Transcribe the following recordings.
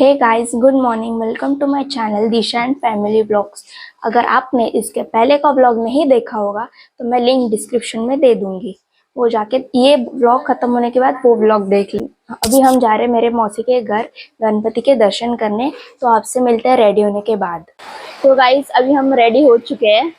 हे guys, good morning. Welcome to my channel Disha and family blogs. अगर आपने इसके पहले का ब्लॉग नहीं देखा होगा तो मैं लिंक डिस्क्रिप्शन में दे दूंगी, वो जाके ये ब्लॉग खत्म होने के बाद वो ब्लॉग देख ली। अभी हम जा रहे हैं मेरे मौसी के घर गणपति के दर्शन करने, तो आपसे मिलते हैं रेडी होने के बाद। तो गाइस, अभी हम रेडी हो चुके हैं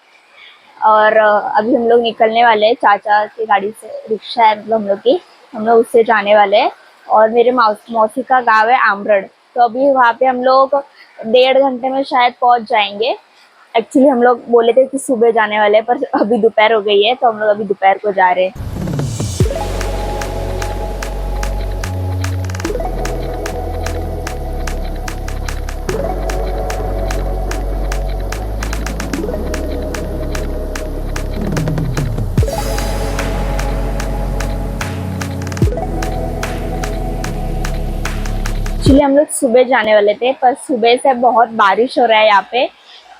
और अभी हम लोग निकलने वाले हैं। चाचा की गाड़ी से, रिक्शा है मतलब हम लोग उससे जाने वाले हैं। और मेरे मौसी का गांव है आमरड़, तो अभी वहाँ पे हम लोग 1.5 घंटे में शायद पहुँच जाएंगे। एक्चुअली हम लोग बोले थे कि सुबह जाने वाले हैं, पर अभी दोपहर हो गई है, तो हम लोग अभी दोपहर को जा रहे हैं। एक्चुअली हम लोग सुबह जाने वाले थे, पर सुबह से बहुत बारिश हो रहा है यहाँ पे,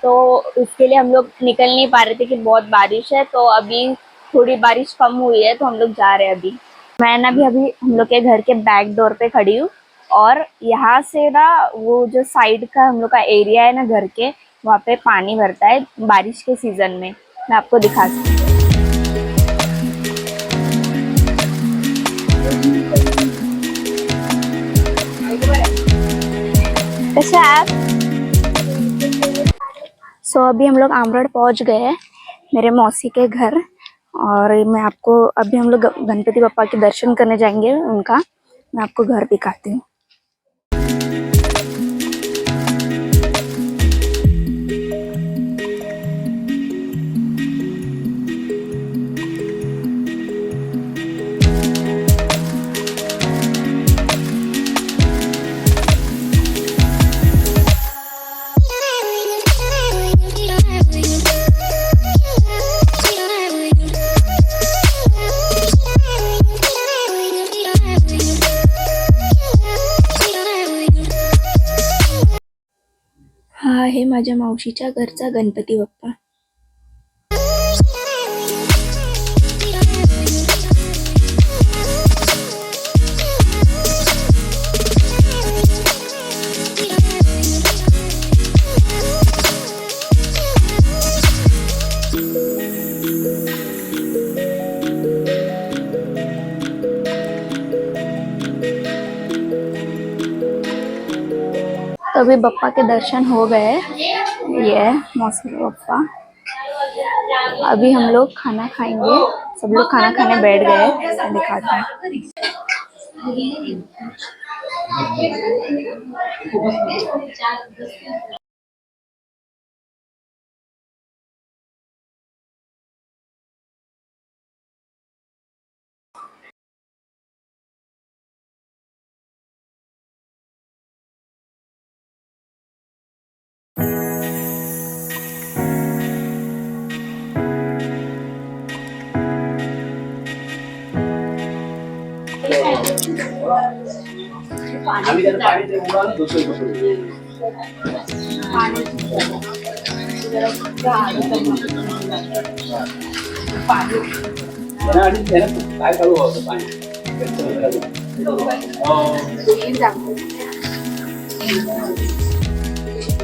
तो उसके लिए हम लोग निकल नहीं पा रहे थे कि बहुत बारिश है। तो अभी थोड़ी बारिश कम हुई है, तो हम लोग जा रहे हैं अभी। मैं ना अभी हम लोग के घर के बैक डोर पे खड़ी हूँ, और यहाँ से ना वो जो साइड का हम लोग का एरिया है ना घर के, वहाँ पे पानी भरता है बारिश के सीजन में। मैं आपको दिखाती हूँ। कैसे आप? सो अभी हम लोग आमरड़ पहुंच गए हैं, मेरे मौसी के घर। और मैं आपको अभी हम लोग गणपति बप्पा के दर्शन करने जाएंगे उनका। मैं आपको घर दिखाती हूँ। हा आहे माझ्या मावशीच्या घरचा गणपती बाप्पा। तो अभी बप्पा के दर्शन हो गए। ये है मौसी का बप्पा। अभी हम लोग खाना खाएंगे, सब लोग खाना खाने बैठ गए। मैं दिखाती हूँ।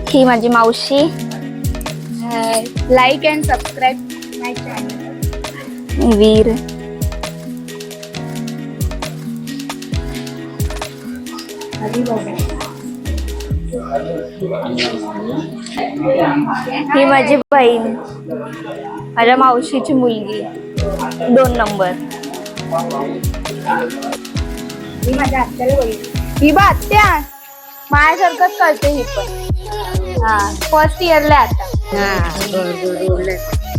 ही माझी मावशी। लाइक एंड सब्सक्राइब माय चैनल। वीर ही माझी बहीण, माझ्या मावशीची मुलगी 2 नंबर। ही माझ्या आत्याला बहीण। ही बा आत्या माझ्यासारखंच करते ही पण। हा, फर्स्ट इयरला आता।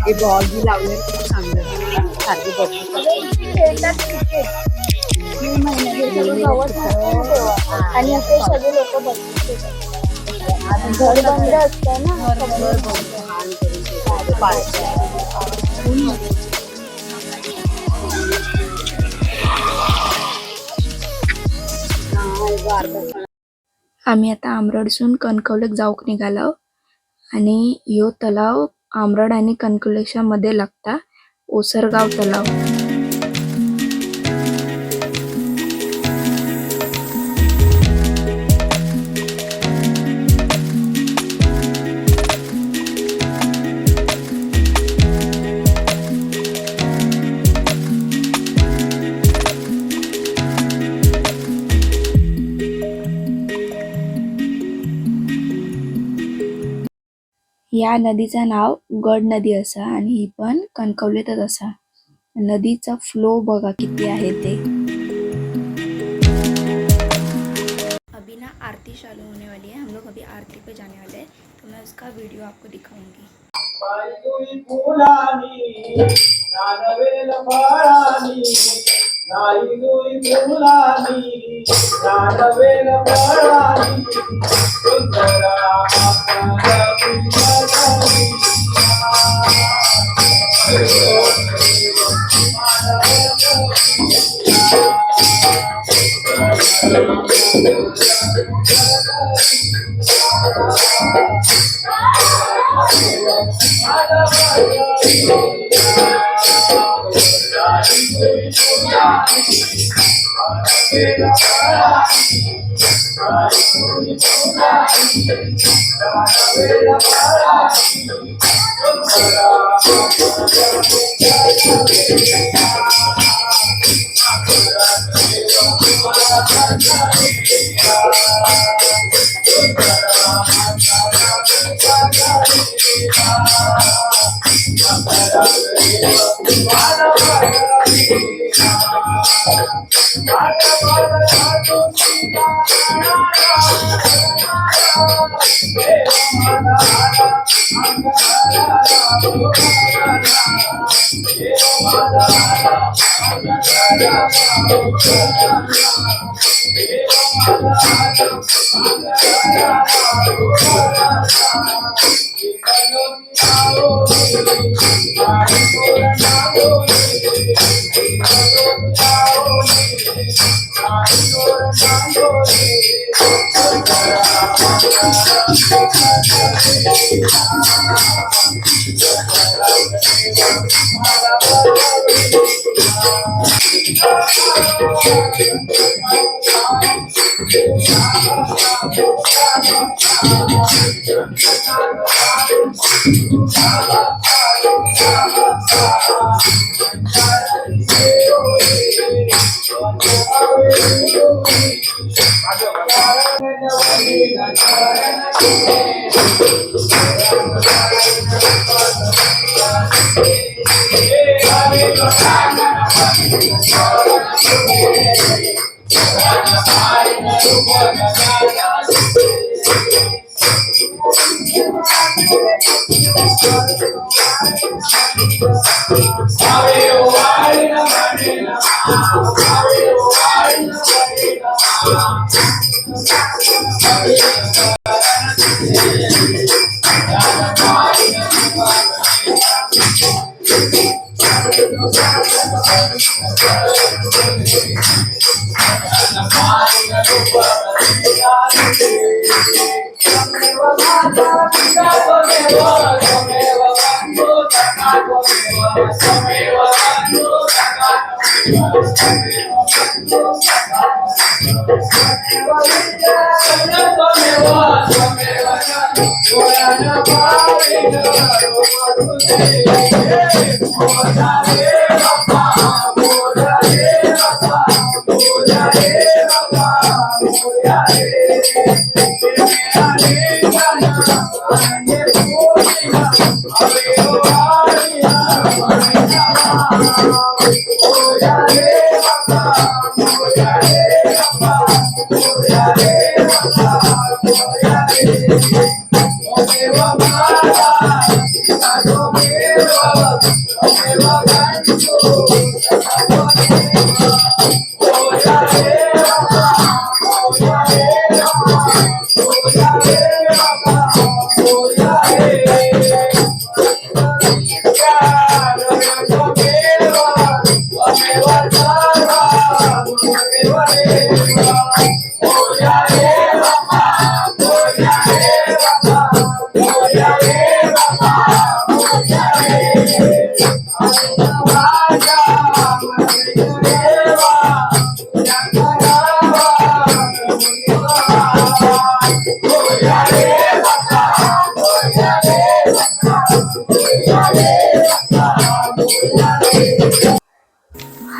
हे बॉगी लावले सारखे आणि असे सगळे लोक बघतात। घर बंद असतं ना, आम्ही आता आमरडसून कणकवलीत जाऊक निघालो, आणि यो तलाव आमरड आणि कणकवलीच्या मध्ये लागता, ओसरगाव तलाव। या नदीचं नाव गड नदी असा आणि ही पण कणकवलीतच असा. नदीचा फ्लो बघा किती आहे ते. अभी ना आरती चालू होने वाली है, हम लोग अभी आरती पे जाने वाले हैं, तो मैं उसका वीडियो आपको दिखाऊंगी.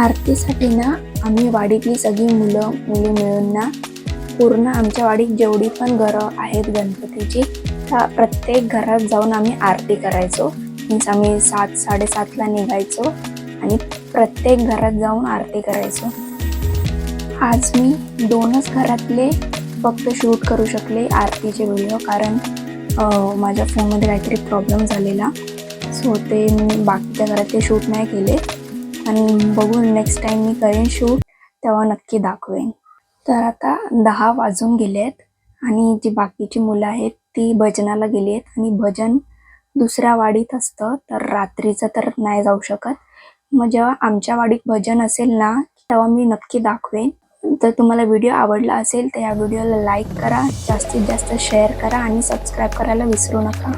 आरतीसाठी ना आम्ही वाडीतली सगळी मुली मिळून ना पूर्ण आमच्या वाडीत जेवढी पण घरं आहेत गणपतीची आता प्रत्येक घरात जाऊन आम्ही आरती करायचो. मीन्स आम्ही 7-7:30ला निघायचो आणि प्रत्येक घरात जाऊन आरती करायचो. आज मी 2च घरातले फक्त शूट करू शकले आरतीचे व्हिडिओ, कारण माझ्या फोनमध्ये काहीतरी प्रॉब्लेम झालेला. सो ते मी बाकीच्या घरातले शूट नाही केले. आणि बघून नेक्स्ट टाईम मी करेन शूट, तेव्हा नक्की दाखवेन. तर आता 10 वाजून गेले आहेत आणि जी बाकीची मुलं आहेत ती भजनाला गेली आहेत. आणि भजन दुसऱ्या वाडीत असतं, तर रात्रीचं तर नाही जाऊ शकत. मग जेव्हा आमच्या वाडीत भजन असेल ना, तेव्हा मी नक्की दाखवेन. तर तुम्हाला व्हिडिओ आवडला असेल तर या व्हिडिओला लाईक करा, जास्तीत जास्त शेअर करा आणि सबस्क्राईब करायला विसरू नका.